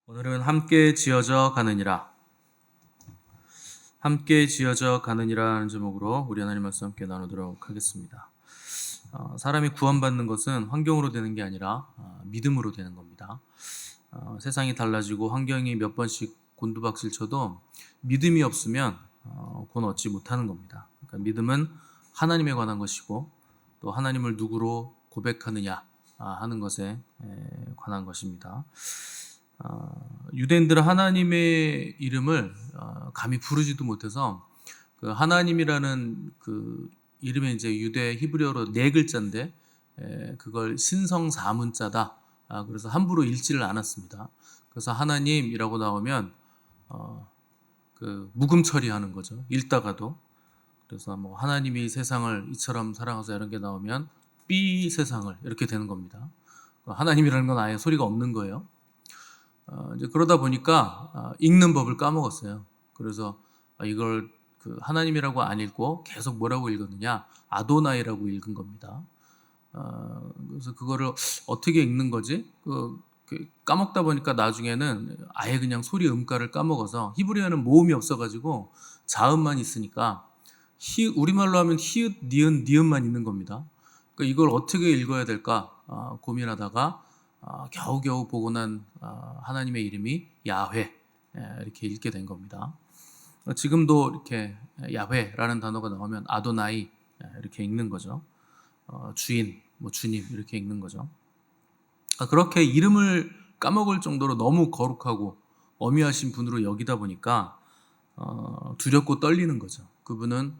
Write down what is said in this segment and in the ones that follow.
오늘은 함께 지어져 가느니라. 함께 지어져 가느니라는 제목으로 우리 하나님 말씀 함께 나누도록 하겠습니다. 사람이 구원받는 것은 환경으로 되는 게 아니라 믿음으로 되는 겁니다. 세상이 달라지고 환경이 몇 번씩 곤두박질 쳐도 믿음이 없으면 구원 얻지 못하는 겁니다. 그러니까 믿음은 하나님에 관한 것이고 또 하나님을 누구로 고백하느냐 하는 것에 관한 것입니다. 유대인들은 하나님의 이름을 감히 부르지도 못해서 그 하나님이라는 그 이름에 이제 유대 히브리어로 네 글자인데 그걸 신성사문자다. 그래서 함부로 읽지를 않았습니다. 그래서 하나님이라고 나오면 그 묵음 처리하는 거죠. 읽다가도. 그래서 뭐 하나님이 세상을 이처럼 사랑하사 이런 게 나오면 삐 세상을 이렇게 되는 겁니다. 하나님이라는 건 아예 소리가 없는 거예요. 이제 그러다 보니까 읽는 법을 까먹었어요. 그래서 이걸 그 하나님이라고 안 읽고 계속 뭐라고 읽었느냐? 아도나이라고 읽은 겁니다. 그래서 그거를 어떻게 읽는 거지? 까먹다 보니까 나중에는 아예 그냥 소리 음가를 까먹어서 히브리어는 모음이 없어가지고 자음만 있으니까 우리말로 하면 히읗, 니은, 니은만 있는 겁니다. 그러니까 이걸 어떻게 읽어야 될까 고민하다가 겨우겨우 보고 난 하나님의 이름이 야훼 이렇게 읽게 된 겁니다. 지금도 이렇게 야훼라는 단어가 나오면 아도나이 이렇게 읽는 거죠. 주인, 뭐 주님 이렇게 읽는 거죠. 그렇게 이름을 까먹을 정도로 너무 거룩하고 어미하신 분으로 여기다 보니까 두렵고 떨리는 거죠. 그분은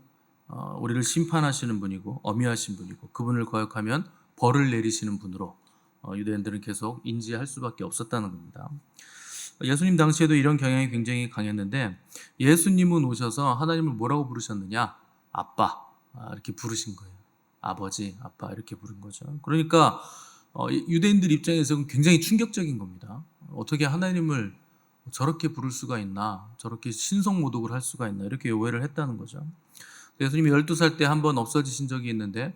우리를 심판하시는 분이고 어미하신 분이고 그분을 거역하면 벌을 내리시는 분으로 유대인들은 계속 인지할 수밖에 없었다는 겁니다. 예수님 당시에도 이런 경향이 굉장히 강했는데 예수님은 오셔서 하나님을 뭐라고 부르셨느냐? 아빠 이렇게 부르신 거예요. 아버지, 아빠 이렇게 부른 거죠. 그러니까 유대인들 입장에서는 굉장히 충격적인 겁니다. 어떻게 하나님을 저렇게 부를 수가 있나? 저렇게 신성모독을 할 수가 있나? 이렇게 오해를 했다는 거죠. 예수님이 12살 때 한번 없어지신 적이 있는데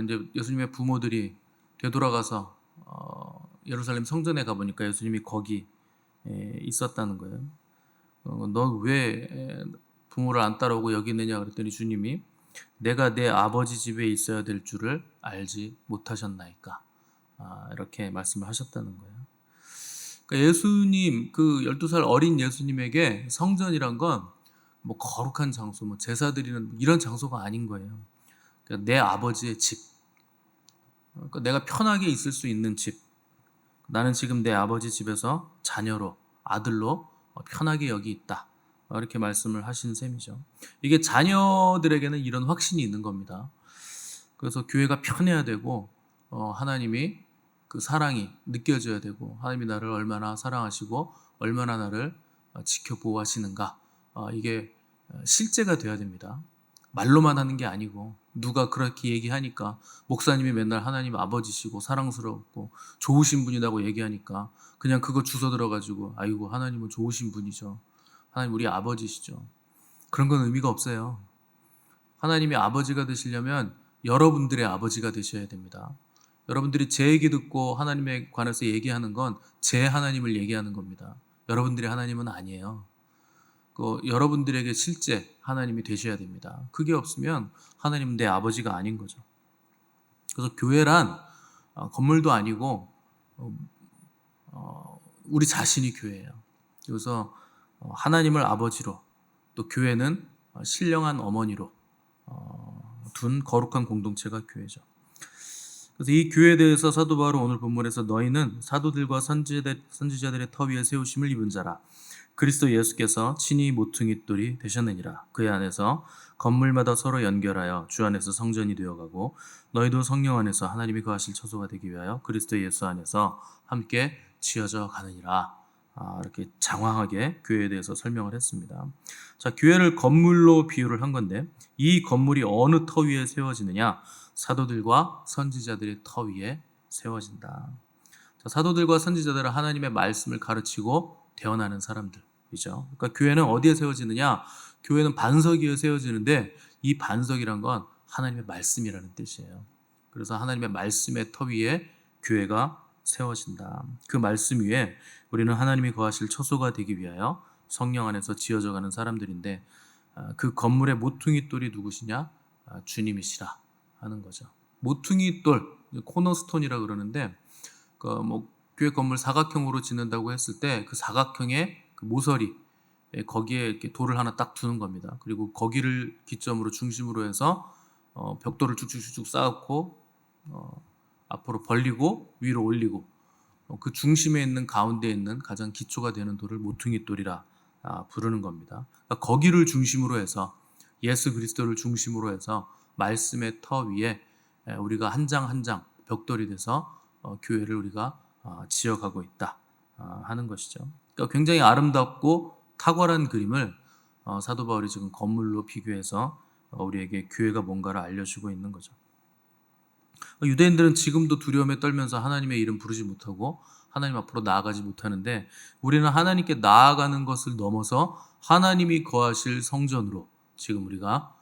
이제 예수님의 부모들이 되돌아가서 예루살렘 성전에 가보니까 예수님이 거기 있었다는 거예요. 넌 왜 부모를 안 따라오고 여기 있느냐 그랬더니 주님이 내가 내 아버지 집에 있어야 될 줄을 알지 못하셨나이까 이렇게 말씀을 하셨다는 거예요. 그러니까 예수님 그 12살 어린 예수님에게 성전이란 건 뭐 거룩한 장소, 뭐 제사 드리는 이런 장소가 아닌 거예요. 그러니까 내 아버지의 집, 그러니까 내가 편하게 있을 수 있는 집. 나는 지금 내 아버지 집에서 자녀로, 아들로 편하게 여기 있다. 이렇게 말씀을 하신 셈이죠. 이게 자녀들에게는 이런 확신이 있는 겁니다. 그래서 교회가 편해야 되고 하나님이 그 사랑이 느껴져야 되고 하나님이 나를 얼마나 사랑하시고 얼마나 나를 지켜보호하시는가 이게 실제가 돼야 됩니다. 말로만 하는 게 아니고 누가 그렇게 얘기하니까 목사님이 맨날 하나님 아버지시고 사랑스럽고 좋으신 분이라고 얘기하니까 그냥 그거 주워 들어가지고 아이고 하나님은 좋으신 분이죠. 하나님 우리 아버지시죠. 그런 건 의미가 없어요. 하나님이 아버지가 되시려면 여러분들의 아버지가 되셔야 됩니다. 여러분들이 제 얘기 듣고 하나님에 관해서 얘기하는 건 제 하나님을 얘기하는 겁니다. 여러분들의 하나님은 아니에요. 여러분들에게 실제 하나님이 되셔야 됩니다. 그게 없으면 하나님은 내 아버지가 아닌 거죠. 그래서 교회란 건물도 아니고 우리 자신이 교회예요. 그래서 하나님을 아버지로 또 교회는 신령한 어머니로 둔 거룩한 공동체가 교회죠. 그래서 이 교회에 대해서 사도 바울은 오늘 본문에서 너희는 사도들과 선지자들의 터 위에 세우심을 입은 자라. 그리스도 예수께서 친히 모퉁이 돌이 되셨느니라. 그의 안에서 건물마다 서로 연결하여 주 안에서 성전이 되어가고 너희도 성령 안에서 하나님이 거하실 처소가 되기 위하여 그리스도 예수 안에서 함께 지어져 가느니라. 이렇게 장황하게 교회에 대해서 설명을 했습니다. 자, 교회를 건물로 비유를 한 건데 이 건물이 어느 터 위에 세워지느냐? 사도들과 선지자들의 터 위에 세워진다. 자, 사도들과 선지자들은 하나님의 말씀을 가르치고 대언하는 사람들이죠. 그러니까 교회는 어디에 세워지느냐? 교회는 반석 위에 세워지는데 이 반석이란 건 하나님의 말씀이라는 뜻이에요. 그래서 하나님의 말씀의 터 위에 교회가 세워진다. 그 말씀 위에 우리는 하나님이 거하실 처소가 되기 위하여 성령 안에서 지어져 가는 사람들인데, 그 건물의 모퉁이 돌이 누구시냐? 주님이시라 하는 거죠. 모퉁이 돌, 코너스톤이라 그러는데, 교회 건물 사각형으로 짓는다고 했을 때 그 사각형의 그 모서리, 거기에 이렇게 돌을 하나 딱 두는 겁니다. 그리고 거기를 기점으로 중심으로 해서 벽돌을 쭉쭉쭉 쌓고 앞으로 벌리고 위로 올리고, 그 중심에 있는 가운데 있는 가장 기초가 되는 돌을 모퉁이 돌이라 부르는 겁니다. 그러니까 거기를 중심으로 해서, 예수 그리스도를 중심으로 해서 말씀의 터 위에 우리가 한 장 한 장 벽돌이 돼서 교회를 우리가 지어가고 있다 하는 것이죠. 그러니까 굉장히 아름답고 탁월한 그림을 사도 바울이 지금 건물로 비교해서 우리에게 교회가 뭔가를 알려주고 있는 거죠. 유대인들은 지금도 두려움에 떨면서 하나님의 이름 부르지 못하고 하나님 앞으로 나아가지 못하는데, 우리는 하나님께 나아가는 것을 넘어서 하나님이 거하실 성전으로 지금 우리가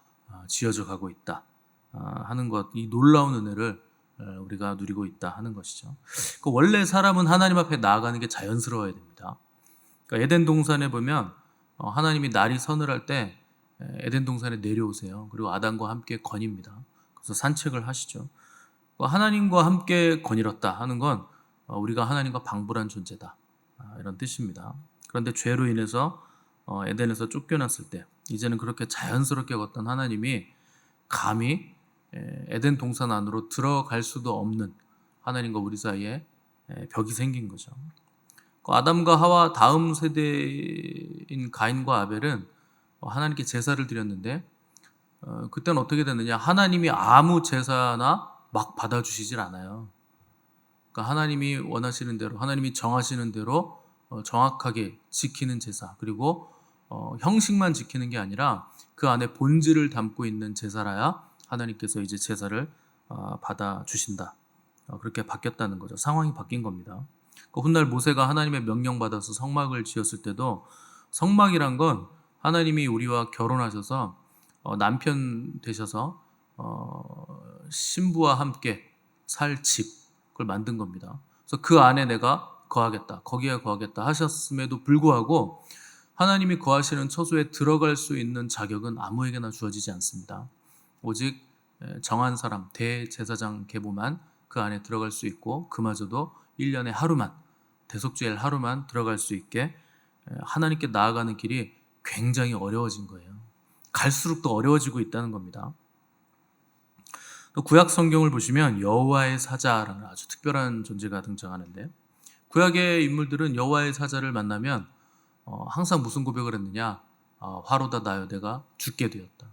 지어져 가고 있다 하는 것, 이 놀라운 은혜를 우리가 누리고 있다 하는 것이죠. 원래 사람은 하나님 앞에 나아가는 게 자연스러워야 됩니다. 그러니까 에덴 동산에 보면 하나님이 날이 서늘할 때 에덴 동산에 내려오세요. 그리고 아담과 함께 거닙니다. 그래서 산책을 하시죠. 하나님과 함께 거닐었다 하는 건 우리가 하나님과 방불한 존재다 이런 뜻입니다. 그런데 죄로 인해서 에덴에서 쫓겨났을 때, 이제는 그렇게 자연스럽게 걷던 하나님이 감히 에덴 동산 안으로 들어갈 수도 없는 하나님과 우리 사이에 벽이 생긴 거죠. 아담과 하와 다음 세대인 가인과 아벨은 하나님께 제사를 드렸는데, 그때는 어떻게 됐느냐? 하나님이 아무 제사나 막 받아주시질 않아요. 그러니까 하나님이 원하시는 대로, 하나님이 정하시는 대로 정확하게 지키는 제사, 그리고 형식만 지키는 게 아니라 그 안에 본질을 담고 있는 제사라야 하나님께서 이제 제사를 받아주신다. 그렇게 바뀌었다는 거죠. 상황이 바뀐 겁니다. 훗날 모세가 하나님의 명령받아서 성막을 지었을 때도, 성막이란 건 하나님이 우리와 결혼하셔서 남편 되셔서 신부와 함께 살 집, 그걸 만든 겁니다. 그래서 그 안에 내가 거하겠다, 거기에 거하겠다 하셨음에도 불구하고 하나님이 거하시는 처소에 들어갈 수 있는 자격은 아무에게나 주어지지 않습니다. 오직 정한 사람, 대제사장 계보만 그 안에 들어갈 수 있고, 그마저도 1년에 하루만, 대속죄일 하루만 들어갈 수 있게 하나님께 나아가는 길이 굉장히 어려워진 거예요. 갈수록 더 어려워지고 있다는 겁니다. 또 구약 성경을 보시면 여호와의 사자라는 아주 특별한 존재가 등장하는데, 구약의 인물들은 여호와의 사자를 만나면 항상 무슨 고백을 했느냐? 화로다 나여 내가 죽게 되었다.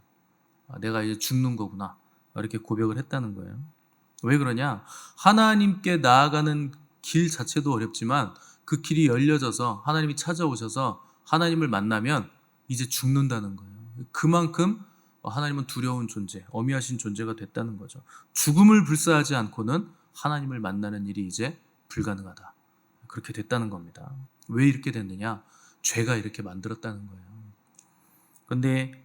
내가 이제 죽는 거구나. 이렇게 고백을 했다는 거예요. 왜 그러냐? 하나님께 나아가는 길 자체도 어렵지만 그 길이 열려져서 하나님이 찾아오셔서 하나님을 만나면 이제 죽는다는 거예요. 그만큼 하나님은 두려운 존재, 어미하신 존재가 됐다는 거죠. 죽음을 불사하지 않고는 하나님을 만나는 일이 이제 불가능하다. 그렇게 됐다는 겁니다. 왜 이렇게 됐느냐? 죄가 이렇게 만들었다는 거예요. 그런데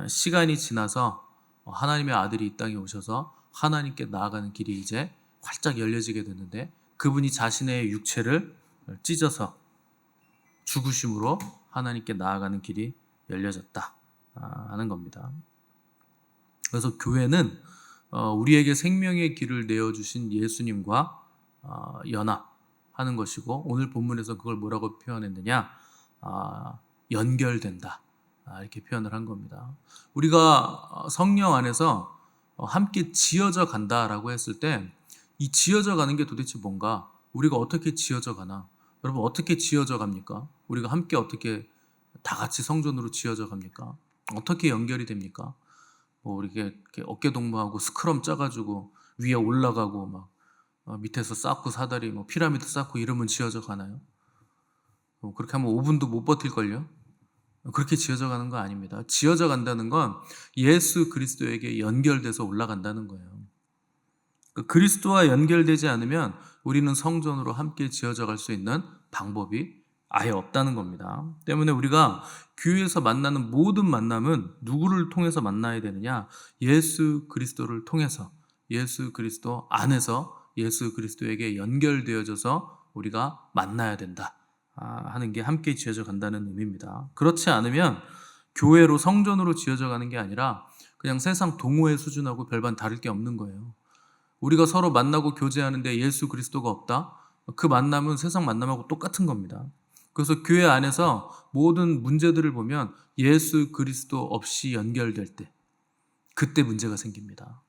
시간이 지나서 하나님의 아들이 이 땅에 오셔서 하나님께 나아가는 길이 이제 활짝 열려지게 됐는데, 그분이 자신의 육체를 찢어서 죽으심으로 하나님께 나아가는 길이 열려졌다 하는 겁니다. 그래서 교회는 우리에게 생명의 길을 내어주신 예수님과 연합하는 것이고, 오늘 본문에서 그걸 뭐라고 표현했느냐? 연결된다, 이렇게 표현을 한 겁니다. 우리가 성령 안에서 함께 지어져 간다라고 했을 때, 이 지어져 가는 게 도대체 뭔가, 우리가 어떻게 지어져 가나? 여러분, 어떻게 지어져 갑니까? 우리가 함께 어떻게 다 같이 성전으로 지어져 갑니까? 어떻게 연결이 됩니까? 이렇게 어깨 동무하고 스크럼 짜가지고 위에 올라가고 막 밑에서 쌓고 사다리 피라미드 쌓고 이러면 지어져 가나요? 그렇게 하면 5분도 못 버틸걸요? 그렇게 지어져 가는 거 아닙니다. 지어져 간다는 건 예수 그리스도에게 연결돼서 올라간다는 거예요. 그리스도와 연결되지 않으면 우리는 성전으로 함께 지어져 갈 수 있는 방법이 아예 없다는 겁니다. 때문에 우리가 교회에서 만나는 모든 만남은 누구를 통해서 만나야 되느냐? 예수 그리스도를 통해서, 예수 그리스도 안에서 예수 그리스도에게 연결되어져서 우리가 만나야 된다 하는 게 함께 지어져 간다는 의미입니다. 그렇지 않으면 교회로 성전으로 지어져 가는 게 아니라 그냥 세상 동호회 수준하고 별반 다를 게 없는 거예요. 우리가 서로 만나고 교제하는데 예수 그리스도가 없다? 그 만남은 세상 만남하고 똑같은 겁니다. 그래서 교회 안에서 모든 문제들을 보면 예수 그리스도 없이 연결될 때 그때 문제가 생깁니다.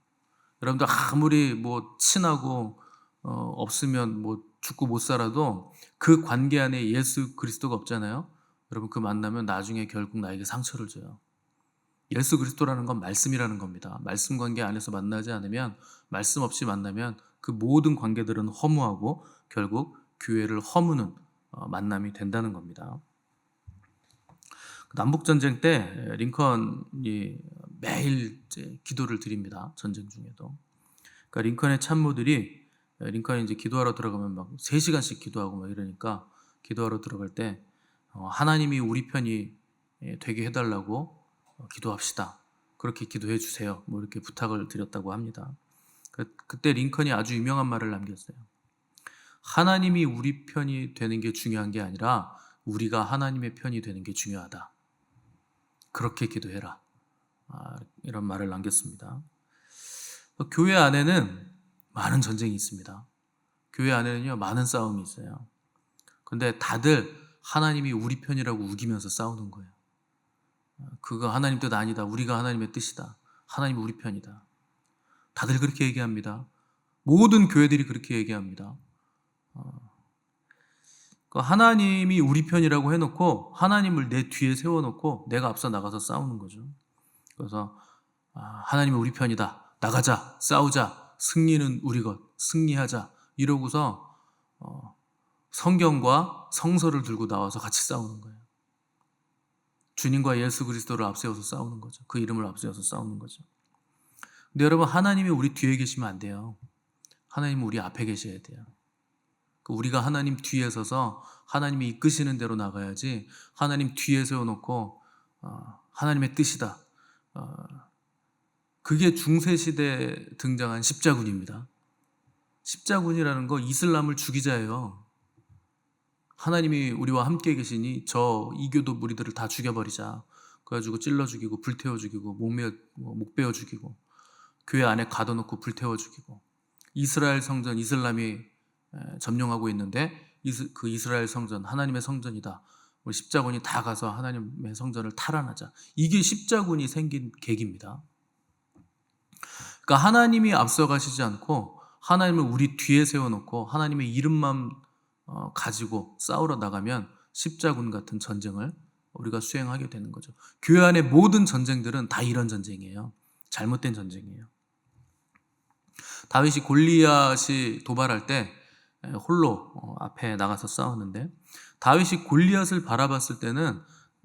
여러분들 아무리 친하고 없으면 죽고 못 살아도 그 관계 안에 예수 그리스도가 없잖아요. 여러분 그 만나면 나중에 결국 나에게 상처를 줘요. 예수 그리스도라는 건 말씀이라는 겁니다. 말씀 관계 안에서 만나지 않으면, 말씀 없이 만나면 그 모든 관계들은 허무하고 결국 교회를 허무는 만남이 된다는 겁니다. 남북전쟁 때 링컨이 매일 기도를 드립니다. 전쟁 중에도. 그러니까 링컨의 참모들이 링컨이 이제 기도하러 들어가면 막 3시간씩 기도하고 막 이러니까 기도하러 들어갈 때 하나님이 우리 편이 되게 해달라고 기도합시다. 그렇게 기도해 주세요. 이렇게 부탁을 드렸다고 합니다. 그때 링컨이 아주 유명한 말을 남겼어요. 하나님이 우리 편이 되는 게 중요한 게 아니라 우리가 하나님의 편이 되는 게 중요하다. 그렇게 기도해라. 이런 말을 남겼습니다. 교회 안에는 많은 전쟁이 있습니다. 교회 안에는요, 많은 싸움이 있어요. 근데 다들 하나님이 우리 편이라고 우기면서 싸우는 거예요. 그거 하나님 뜻 아니다. 우리가 하나님의 뜻이다. 하나님이 우리 편이다. 다들 그렇게 얘기합니다. 모든 교회들이 그렇게 얘기합니다. 하나님이 우리 편이라고 해놓고 하나님을 내 뒤에 세워놓고 내가 앞서 나가서 싸우는 거죠. 그래서 하나님이 우리 편이다. 나가자. 싸우자. 승리는 우리 것. 승리하자. 이러고서 성경과 성서를 들고 나와서 같이 싸우는 거예요. 주님과 예수 그리스도를 앞세워서 싸우는 거죠. 그 이름을 앞세워서 싸우는 거죠. 근데 여러분, 하나님이 우리 뒤에 계시면 안 돼요. 하나님은 우리 앞에 계셔야 돼요. 우리가 하나님 뒤에 서서 하나님이 이끄시는 대로 나가야지, 하나님 뒤에 세워놓고 하나님의 뜻이다. 그게 중세시대에 등장한 십자군입니다. 십자군이라는 거 이슬람을 죽이자예요. 하나님이 우리와 함께 계시니 저 이교도 무리들을 다 죽여버리자. 그래가지고 찔러 죽이고 불태워 죽이고 목 베어 죽이고 교회 안에 가둬놓고 불태워 죽이고, 이스라엘 성전 이슬람이 점령하고 있는데 그 이스라엘 성전 하나님의 성전이다. 우리 십자군이 다 가서 하나님의 성전을 탈환하자. 이게 십자군이 생긴 계기입니다. 그러니까 하나님이 앞서가시지 않고 하나님을 우리 뒤에 세워놓고 하나님의 이름만 가지고 싸우러 나가면 십자군 같은 전쟁을 우리가 수행하게 되는 거죠. 교회 안의 모든 전쟁들은 다 이런 전쟁이에요. 잘못된 전쟁이에요. 다윗이 골리앗이 도발할 때 홀로 앞에 나가서 싸웠는데, 다윗이 골리앗을 바라봤을 때는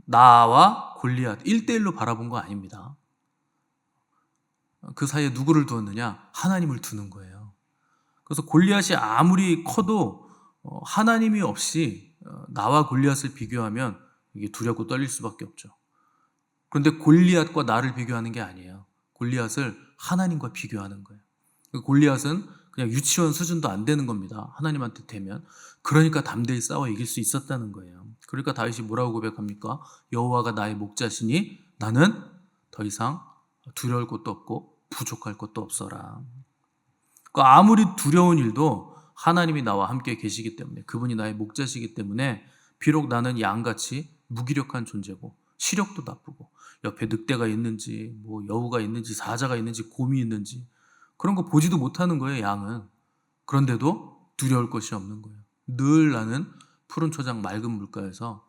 나와 골리앗 1대1로 바라본 거 아닙니다. 그 사이에 누구를 두었느냐? 하나님을 두는 거예요. 그래서 골리앗이 아무리 커도 하나님이 없이 나와 골리앗을 비교하면 이게 두렵고 떨릴 수밖에 없죠. 그런데 골리앗과 나를 비교하는 게 아니에요. 골리앗을 하나님과 비교하는 거예요. 골리앗은 그냥 유치원 수준도 안 되는 겁니다. 하나님한테 되면. 그러니까 담대히 싸워 이길 수 있었다는 거예요. 그러니까 다윗이 뭐라고 고백합니까? 여호와가 나의 목자시니 나는 더 이상 두려울 것도 없고 부족할 것도 없어라. 그러니까 아무리 두려운 일도 하나님이 나와 함께 계시기 때문에, 그분이 나의 목자시기 때문에 비록 나는 양같이 무기력한 존재고 시력도 나쁘고 옆에 늑대가 있는지 여우가 있는지 사자가 있는지 곰이 있는지 그런 거 보지도 못하는 거예요, 양은. 그런데도 두려울 것이 없는 거예요. 늘 나는 푸른 초장 맑은 물가에서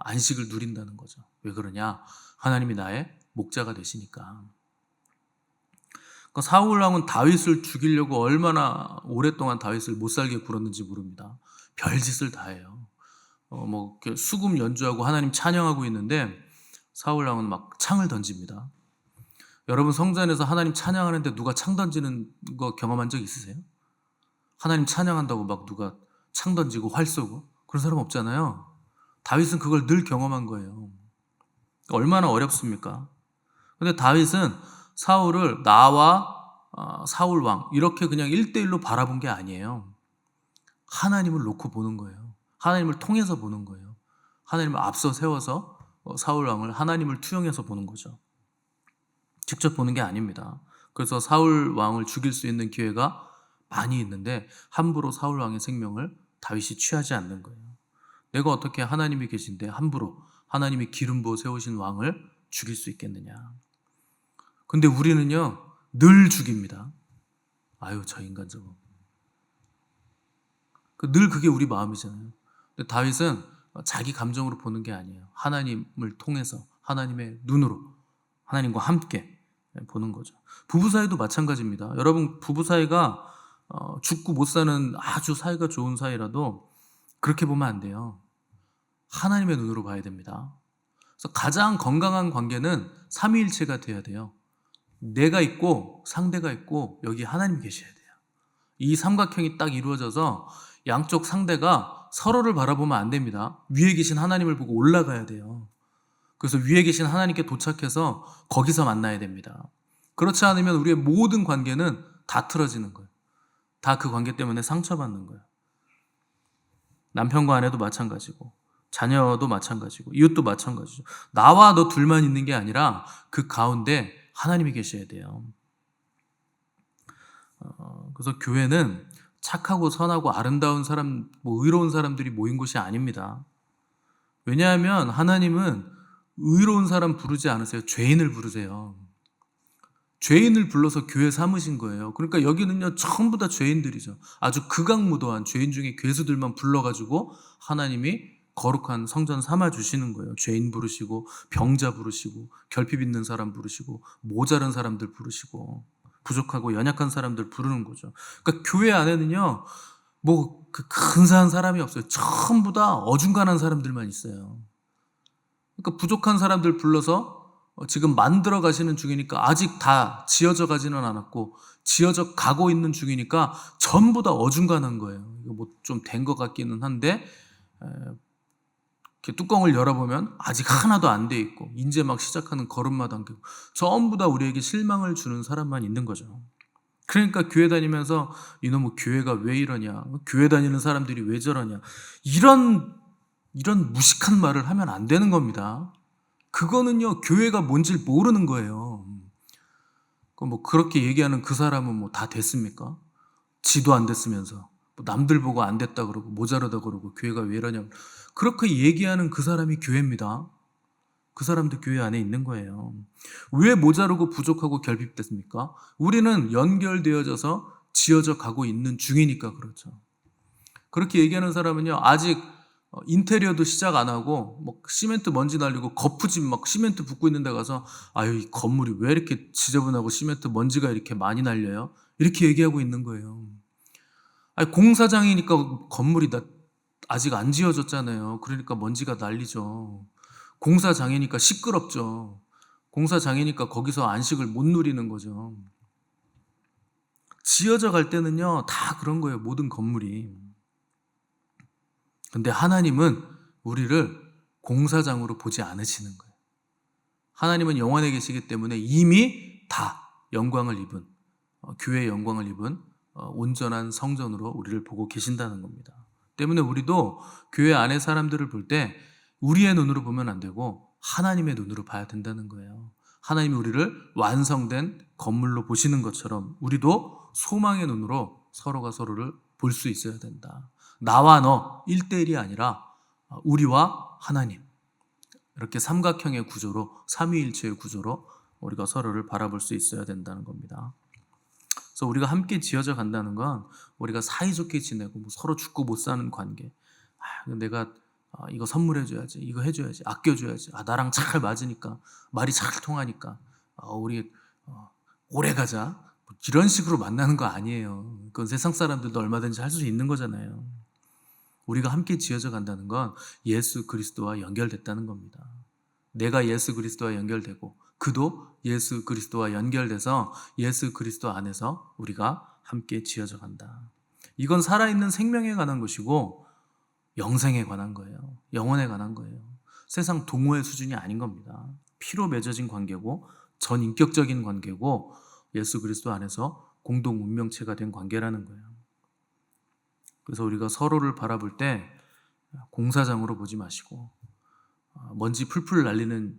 안식을 누린다는 거죠. 왜 그러냐? 하나님이 나의 목자가 되시니까. 그러니까 사울 왕은 다윗을 죽이려고 얼마나 오랫동안 다윗을 못 살게 굴었는지 모릅니다. 별짓을 다 해요. 수금 연주하고 하나님 찬양하고 있는데 사울 왕은 막 창을 던집니다. 여러분, 성전에서 하나님 찬양하는데 누가 창 던지는 거 경험한 적 있으세요? 하나님 찬양한다고 막 누가 창 던지고 활 쏘고 그런 사람 없잖아요. 다윗은 그걸 늘 경험한 거예요. 얼마나 어렵습니까? 근데 다윗은 사울을 나와 사울 왕 이렇게 그냥 1대1로 바라본 게 아니에요. 하나님을 놓고 보는 거예요. 하나님을 통해서 보는 거예요. 하나님을 앞서 세워서 사울 왕을 하나님을 투영해서 보는 거죠. 직접 보는 게 아닙니다. 그래서 사울 왕을 죽일 수 있는 기회가 많이 있는데 함부로 사울 왕의 생명을 다윗이 취하지 않는 거예요. 내가 어떻게 하나님이 계신데 함부로 하나님이 기름 부어 세우신 왕을 죽일 수 있겠느냐. 근데 우리는요 늘 죽입니다. 아유 저 인간 저거. 늘 그게 우리 마음이잖아요. 근데 다윗은 자기 감정으로 보는 게 아니에요. 하나님을 통해서 하나님의 눈으로 하나님과 함께 보는 거죠. 부부 사이도 마찬가지입니다. 여러분 부부 사이가 죽고 못 사는 아주 사이가 좋은 사이라도 그렇게 보면 안 돼요. 하나님의 눈으로 봐야 됩니다. 그래서 가장 건강한 관계는 삼위일체가 돼야 돼요. 내가 있고 상대가 있고 여기 하나님이 계셔야 돼요. 이 삼각형이 딱 이루어져서 양쪽 상대가 서로를 바라보면 안 됩니다. 위에 계신 하나님을 보고 올라가야 돼요. 그래서 위에 계신 하나님께 도착해서 거기서 만나야 됩니다. 그렇지 않으면 우리의 모든 관계는 다 틀어지는 거예요. 다 그 관계 때문에 상처받는 거예요. 남편과 아내도 마찬가지고 자녀도 마찬가지고 이웃도 마찬가지죠. 나와 너 둘만 있는 게 아니라 그 가운데 하나님이 계셔야 돼요. 그래서 교회는 착하고 선하고 아름다운 사람, 의로운 사람들이 모인 곳이 아닙니다. 왜냐하면 하나님은 의로운 사람 부르지 않으세요. 죄인을 부르세요. 죄인을 불러서 교회 삼으신 거예요. 그러니까 여기는요 전부 다 죄인들이죠. 아주 극악무도한 죄인 중에 괴수들만 불러가지고 하나님이 거룩한 성전 삼아주시는 거예요. 죄인 부르시고 병자 부르시고 결핍 있는 사람 부르시고 모자란 사람들 부르시고 부족하고 연약한 사람들 부르는 거죠. 그러니까 교회 안에는요 뭐 그 근사한 사람이 없어요. 전부 다 어중간한 사람들만 있어요. 그러니까 부족한 사람들 불러서 지금 만들어 가시는 중이니까 아직 다 지어져 가지는 않았고 지어져 가고 있는 중이니까 전부 다 어중간한 거예요. 이거 뭐 좀 된 것 같기는 한데 이렇게 뚜껑을 열어보면 아직 하나도 안 돼 있고 이제 막 시작하는 걸음마당 전부 다 우리에게 실망을 주는 사람만 있는 거죠. 그러니까 교회 다니면서 이놈의 교회가 왜 이러냐, 교회 다니는 사람들이 왜 저러냐 이런 무식한 말을 하면 안 되는 겁니다. 그거는요 교회가 뭔지 모르는 거예요. 뭐 그렇게 얘기하는 그 사람은 뭐 다 됐습니까? 지도 안 됐으면서 뭐 남들 보고 안 됐다 그러고 모자르다 그러고 교회가 왜 이러냐 그렇게 얘기하는 그 사람이 교회입니다. 그 사람도 교회 안에 있는 거예요. 왜 모자르고 부족하고 결핍됐습니까? 우리는 연결되어져서 지어져 가고 있는 중이니까 그렇죠. 그렇게 얘기하는 사람은요 아직 인테리어도 시작 안 하고 뭐 시멘트 먼지 날리고 거푸집 막 시멘트 붓고 있는 데 가서 아유 이 건물이 왜 이렇게 지저분하고 시멘트 먼지가 이렇게 많이 날려요? 이렇게 얘기하고 있는 거예요. 아니 공사장이니까 건물이 아직 안 지어졌잖아요. 그러니까 먼지가 날리죠. 공사장이니까 시끄럽죠. 공사장이니까 거기서 안식을 못 누리는 거죠. 지어져 갈 때는요 다 그런 거예요. 모든 건물이. 근데 하나님은 우리를 공사장으로 보지 않으시는 거예요. 하나님은 영원에 계시기 때문에 이미 다 영광을 입은 교회의 영광을 입은 온전한 성전으로 우리를 보고 계신다는 겁니다. 때문에 우리도 교회 안의 사람들을 볼 때 우리의 눈으로 보면 안 되고 하나님의 눈으로 봐야 된다는 거예요. 하나님이 우리를 완성된 건물로 보시는 것처럼 우리도 소망의 눈으로 서로가 서로를 볼 수 있어야 된다. 나와 너 1대1이 아니라 우리와 하나님 이렇게 삼각형의 구조로 삼위일체의 구조로 우리가 서로를 바라볼 수 있어야 된다는 겁니다. 그래서 우리가 함께 지어져 간다는 건 우리가 사이좋게 지내고 뭐 서로 죽고 못 사는 관계 내가 이거 선물해줘야지 이거 해줘야지 아껴줘야지 나랑 잘 맞으니까 말이 잘 통하니까 우리 오래 가자 이런 식으로 만나는 거 아니에요. 그건 세상 사람들도 얼마든지 할 수 있는 거잖아요. 우리가 함께 지어져 간다는 건 예수 그리스도와 연결됐다는 겁니다. 내가 예수 그리스도와 연결되고 그도 예수 그리스도와 연결돼서 예수 그리스도 안에서 우리가 함께 지어져 간다. 이건 살아있는 생명에 관한 것이고 영생에 관한 거예요. 영혼에 관한 거예요. 세상 동호회 수준이 아닌 겁니다. 피로 맺어진 관계고 전인격적인 관계고 예수 그리스도 안에서 공동 운명체가 된 관계라는 거예요. 그래서 우리가 서로를 바라볼 때 공사장으로 보지 마시고 먼지 풀풀 날리는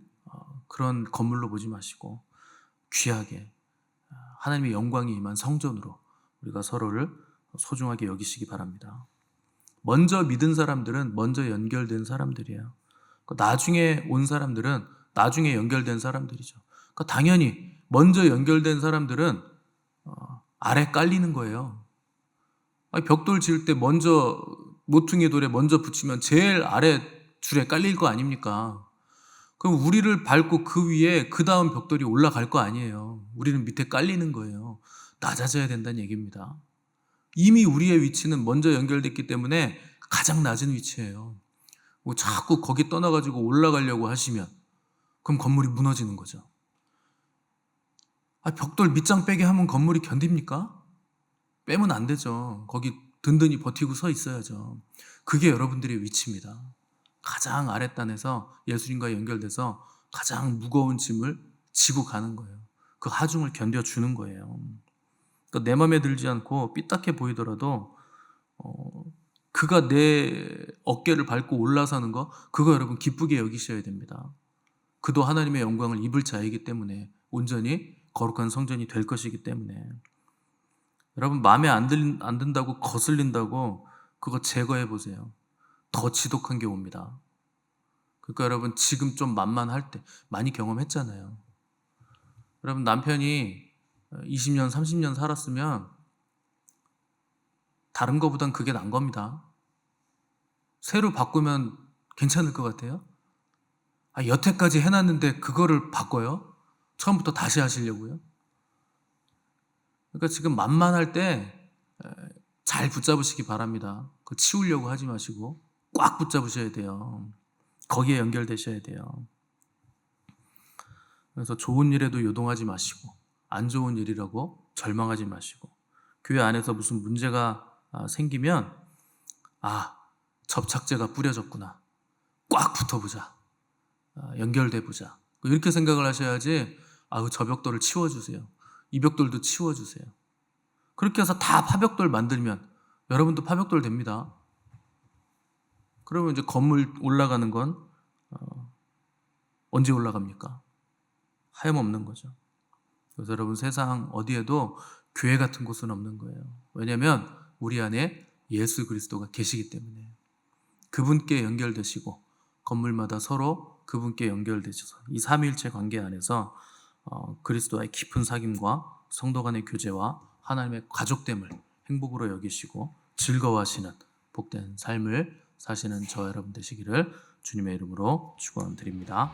그런 건물로 보지 마시고 귀하게 하나님의 영광이 임한 성전으로 우리가 서로를 소중하게 여기시기 바랍니다. 먼저 믿은 사람들은 먼저 연결된 사람들이에요. 나중에 온 사람들은 나중에 연결된 사람들이죠. 당연히 먼저 연결된 사람들은 아래 깔리는 거예요. 벽돌 지을 때 먼저 모퉁이 돌에 먼저 붙이면 제일 아래 줄에 깔릴 거 아닙니까? 그럼 우리를 밟고 그 위에 그 다음 벽돌이 올라갈 거 아니에요. 우리는 밑에 깔리는 거예요. 낮아져야 된다는 얘기입니다. 이미 우리의 위치는 먼저 연결됐기 때문에 가장 낮은 위치예요. 자꾸 거기 떠나가지고 올라가려고 하시면 그럼 건물이 무너지는 거죠. 벽돌 밑장 빼게 하면 건물이 견딥니까? 빼면 안 되죠. 거기 든든히 버티고 서 있어야죠. 그게 여러분들의 위치입니다. 가장 아랫단에서 예수님과 연결돼서 가장 무거운 짐을 지고 가는 거예요. 그 하중을 견뎌주는 거예요. 그러니까 내 마음에 들지 않고 삐딱해 보이더라도 그가 내 어깨를 밟고 올라서는 거, 그거 여러분 기쁘게 여기셔야 됩니다. 그도 하나님의 영광을 입을 자이기 때문에 온전히 거룩한 성전이 될 것이기 때문에 여러분 마음에 안 든다고 거슬린다고 그거 제거해 보세요. 더 지독한 게 옵니다. 그러니까 여러분 지금 좀 만만할 때 많이 경험했잖아요. 여러분 남편이 20년 30년 살았으면 다른 거보단 그게 난 겁니다. 새로 바꾸면 괜찮을 것 같아요? 여태까지 해놨는데 그거를 바꿔요? 처음부터 다시 하시려고요? 그러니까 지금 만만할 때 잘 붙잡으시기 바랍니다. 그거 치우려고 하지 마시고 꽉 붙잡으셔야 돼요. 거기에 연결되셔야 돼요. 그래서 좋은 일에도 요동하지 마시고 안 좋은 일이라고 절망하지 마시고 교회 안에서 무슨 문제가 생기면 접착제가 뿌려졌구나. 꽉 붙어보자. 연결돼보자. 이렇게 생각을 하셔야지 저 벽돌을 치워주세요. 이 벽돌도 치워주세요. 그렇게 해서 다 파벽돌 만들면 여러분도 파벽돌 됩니다. 그러면 이제 건물 올라가는 건 언제 올라갑니까? 하염없는 거죠. 그래서 여러분 세상 어디에도 교회 같은 곳은 없는 거예요. 왜냐하면 우리 안에 예수 그리스도가 계시기 때문에 그분께 연결되시고 건물마다 서로 그분께 연결되셔서 이 삼위일체 관계 안에서 그리스도와의 깊은 사귐과 성도 간의 교제와 하나님의 가족됨을 행복으로 여기시고 즐거워하시는 복된 삶을 사시는 저 여러분 되시기를 주님의 이름으로 축원드립니다.